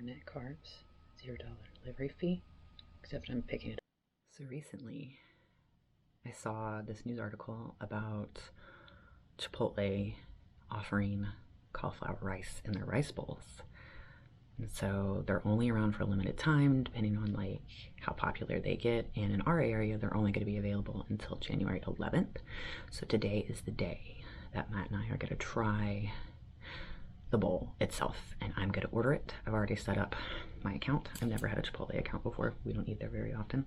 for net carbs, $0 delivery fee, except I'm picking it up. So recently, I saw this news article about Chipotle offering cauliflower rice in their rice bowls. And so they're only around for a limited time, depending on like how popular they get. And in our area, they're only going to be available until January 11th. So today is the day that Matt and I are going to try the bowl itself, and I'm going to order it. I've already set up my account. I've never had a Chipotle account before. We don't eat there very often.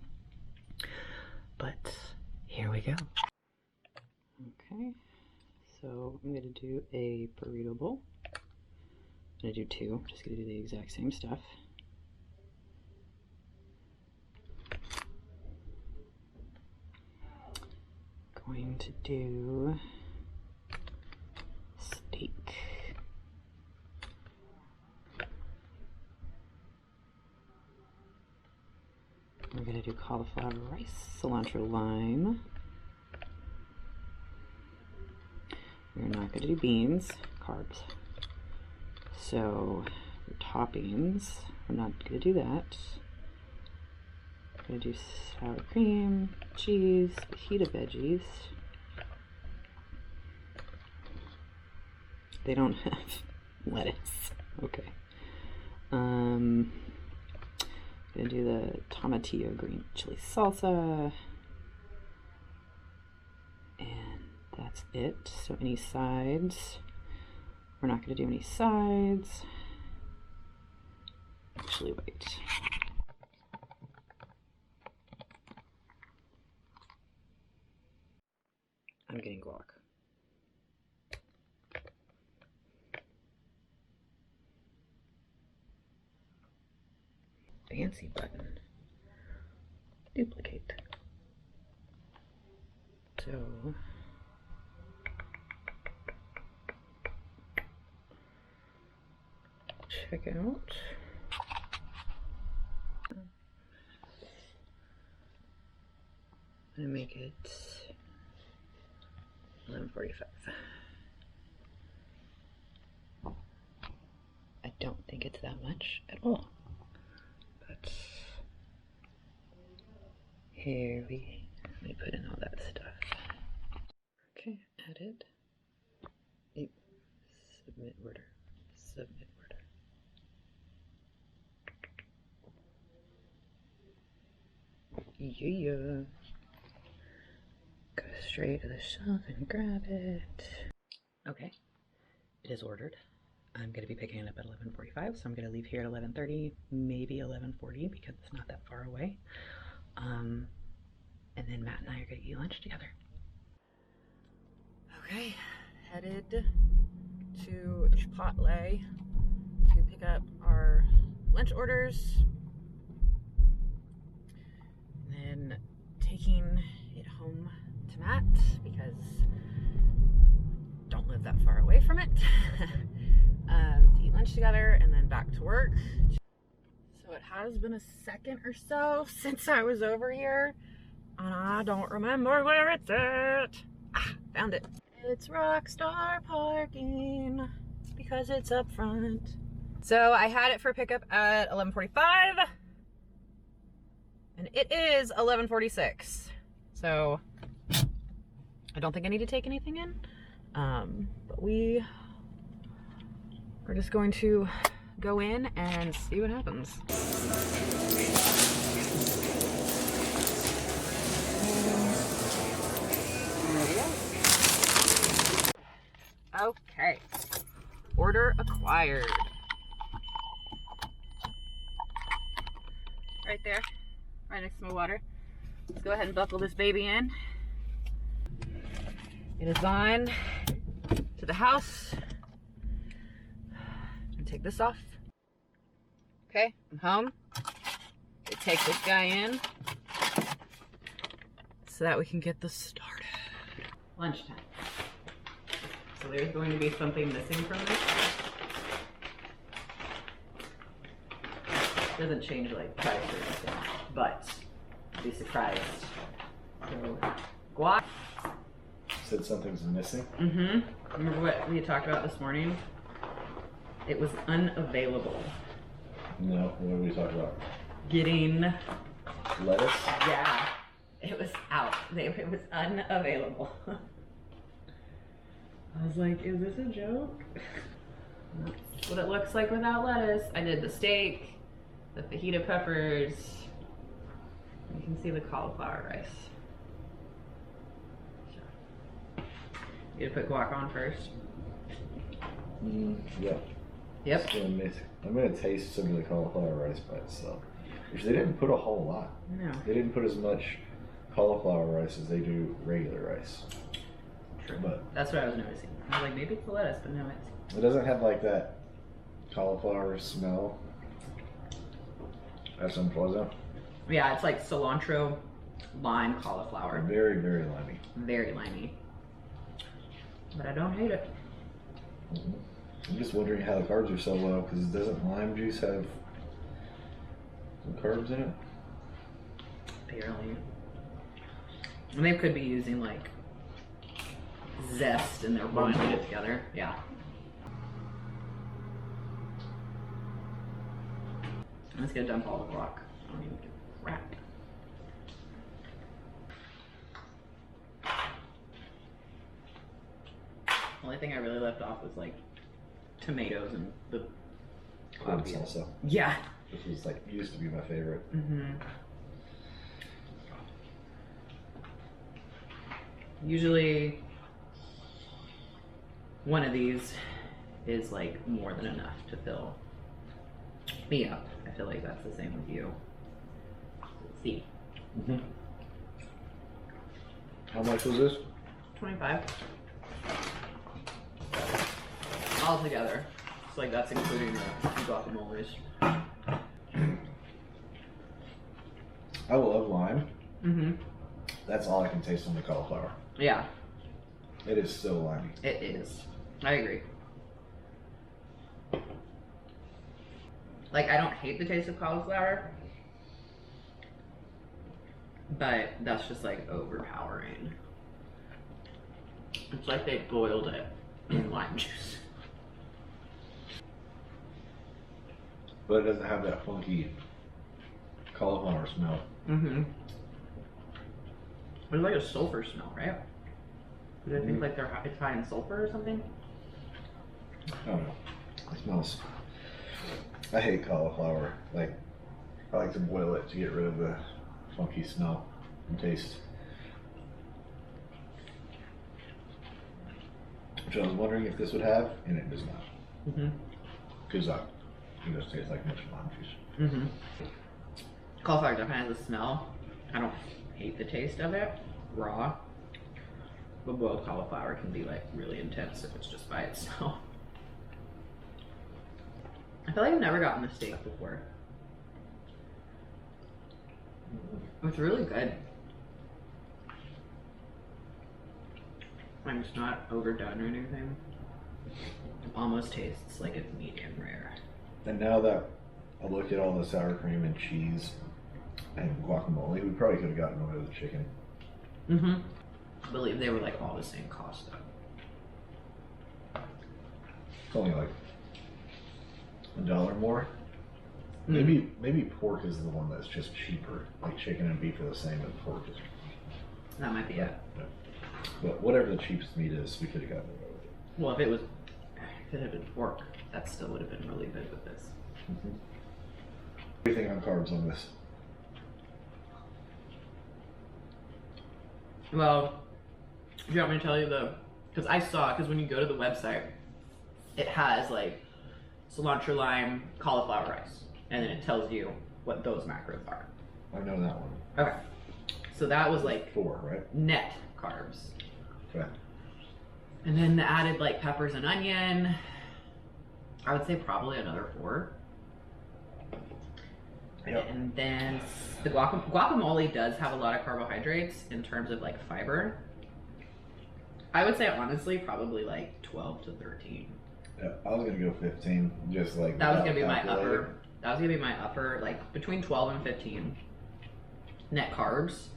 But here we go. Okay, so I'm going to do a burrito bowl. I'm going to do two. I'm just going to do the exact same stuff. Going to do steak. We're going to do cauliflower rice, cilantro-lime. We're not going to do beans, carbs. So, for toppings, we're not going to do that. We're going to do sour cream, cheese, fajita veggies. They don't have lettuce. Okay. I'm going to do the tomatillo green chili salsa. And that's it. So any sides? We're not going to do any sides. Actually, wait. I'm getting guac. Fancy button. Duplicate. So check out. I'm gonna make it 11:45. I don't think it's that much at all. But here let me put in all that stuff. Okay, added. Submit order. Submit order. Yeah. Go straight to the shelf and grab it. Okay, it is ordered. I'm going to be picking it up at 11:45, so I'm going to leave here at 11:30, maybe 11:40 because it's not that far away. And then Matt and I are going to eat lunch together. Okay, headed to Chipotle to pick up our lunch orders. And then taking it home to Matt because I don't live that far away from it. To eat lunch together and then back to work. So it has been a second or so since I was over here, and I don't remember where it's at. Found it. It's Rockstar Parking because it's up front. So I had it for pickup at 11:45 and it is 11:46. So I don't think I need to take anything in, but we're just going to go in and see what happens. Okay, order acquired. Right there, right next to my water. Let's go ahead and buckle this baby in. It is on to the house. Take this off. Okay, I'm home. We take this guy in so that we can get this started. Lunchtime. So there's going to be something missing from this. Doesn't change like price or anything, but be surprised. So guac. Said something's missing? Mm-hmm. Remember what we had talked about this morning? It was unavailable. No, what are we talking about? Getting Lettuce? Yeah, it was out. It was unavailable. I was like, is this a joke? That's what it looks like without lettuce. I did the steak, the fajita peppers. You can see the cauliflower rice. You gonna put guac on first? Yeah. Yep. I'm gonna taste some of the cauliflower rice by itself. Which they didn't put a whole lot. No. They didn't put as much cauliflower rice as they do regular rice. True. But that's what I was noticing. I was like, maybe it's the lettuce, but no, it's. It doesn't have like that cauliflower smell. That's unpleasant. Yeah, it's like cilantro, lime, cauliflower. Very, very limey. Very limey. But I don't hate it. I'm just wondering how the carbs are so low, because doesn't lime juice have some carbs in it? Barely. And they could be using like zest and they're blending it together. Yeah. I'm just gonna dump all the guac. I don't even give a crap. The only thing I really left off was like tomatoes and the Corn salsa. Yeah. This was like used to be my favorite. Usually one of these is like more than enough to fill me up. I feel like that's the same with you. Let's see. How much was this? 25. All together. It's like that's including the guacamoles. I love lime. That's all I can taste on the cauliflower. Yeah. It is so limey. It is. I agree. Like, I don't hate the taste of cauliflower, but that's just like overpowering. It's like they boiled it in lime juice. But it doesn't have that funky cauliflower smell. There's like a sulfur smell, right? Do I think like it's high in sulfur or something? I don't know. It smells. I hate cauliflower. Like, I like to boil it to get rid of the funky smell and taste. Which I was wondering if this would have, and it does not. Because it just tastes like much lime juice. Cauliflower definitely has a smell. I don't hate the taste of it raw, but boiled cauliflower can be like really intense if it's just by itself. I feel like I've never gotten the steak before. It's really good. And it's not overdone or anything. It almost tastes like it's medium rare. And now that I look at all the sour cream and cheese and guacamole, we probably could have gotten away with the chicken. I believe they were like all the same cost though. It's only like $1 more. Maybe pork is the one that's just cheaper. Like chicken and beef are the same, and pork is. That might be it. But whatever the cheapest meat is, we could have gotten away with it. Well, if it had been pork, that still would have been really good with this. What do you think on carbs on this? Well, do you want me to tell you because when you go to the website, it has like cilantro-lime, cauliflower rice, and then it tells you what those macros are. I know that one. Okay. So that was like 4, right? net carbs. Okay. And then the added like peppers and onion, I would say probably another 4. Yep. And then the guacamole does have a lot of carbohydrates in terms of like fiber. I would say honestly probably like 12 to 13. Yeah, I was gonna go 15, just like that was gonna be my upper. That was gonna be my upper, like between 12 and 15 net carbs,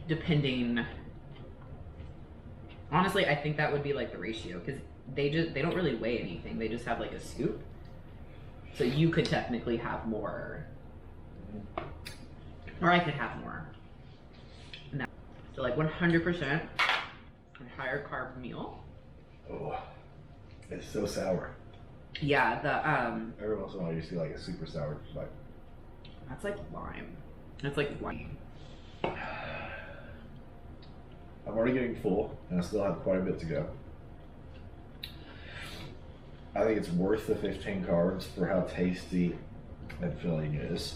depending. Honestly, I think that would be like the ratio because they don't really weigh anything. They just have like a scoop. So you could technically have more. Or I could have more. No. So like 100% a higher carb meal. Oh, it's so sour. Yeah, the Every once in a while you see like a super sour like. that's like lime. That's like lime. I'm already getting full, and I still have quite a bit to go. I think it's worth the 15 carbs for how tasty and filling it is.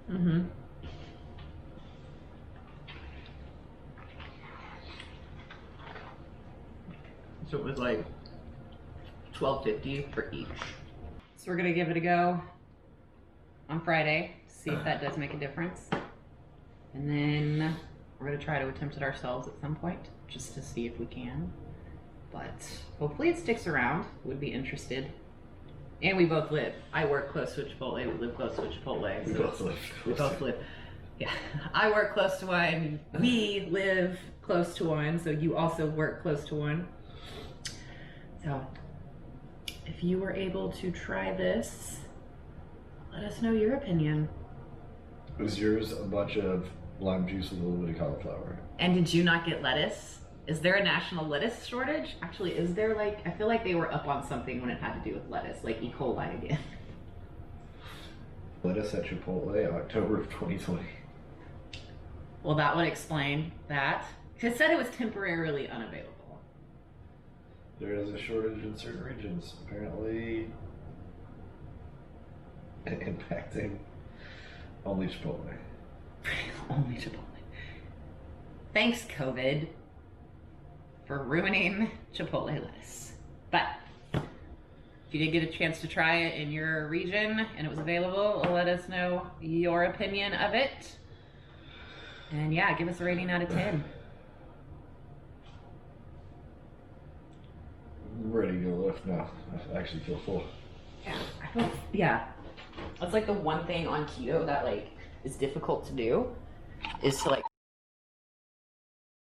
Mm-hmm. So it was like $12.50 for each. So we're gonna give it a go on Friday, see if that does make a difference. And then we're gonna try to attempt it ourselves at some point, just to see if we can. But hopefully it sticks around. Would be interested. And we both live. I work close to a Chipotle, we live close to a Chipotle. We So both live. we both live. Yeah, I work close to one, we live close to one, so you also work close to one. So, if you were able to try this, let us know your opinion. Was yours a bunch of lime juice with a little bit of cauliflower? And did you not get lettuce? Is there a national lettuce shortage? Actually, is there like, I feel like they were up on something when it had to do with lettuce, like E. coli again. Lettuce at Chipotle, October of 2020. Well, that would explain that. It said it was temporarily unavailable. There is a shortage in certain regions, apparently impacting only Chipotle. Only Chipotle. Thanks, COVID, for ruining Chipotle lettuce. But if you did get a chance to try it in your region and it was available, let us know your opinion of it. And yeah, give us a rating out of 10. I'm ready to go lift now. I actually feel full. Yeah, I feel, yeah. That's like the one thing on keto that like is difficult to do, is to like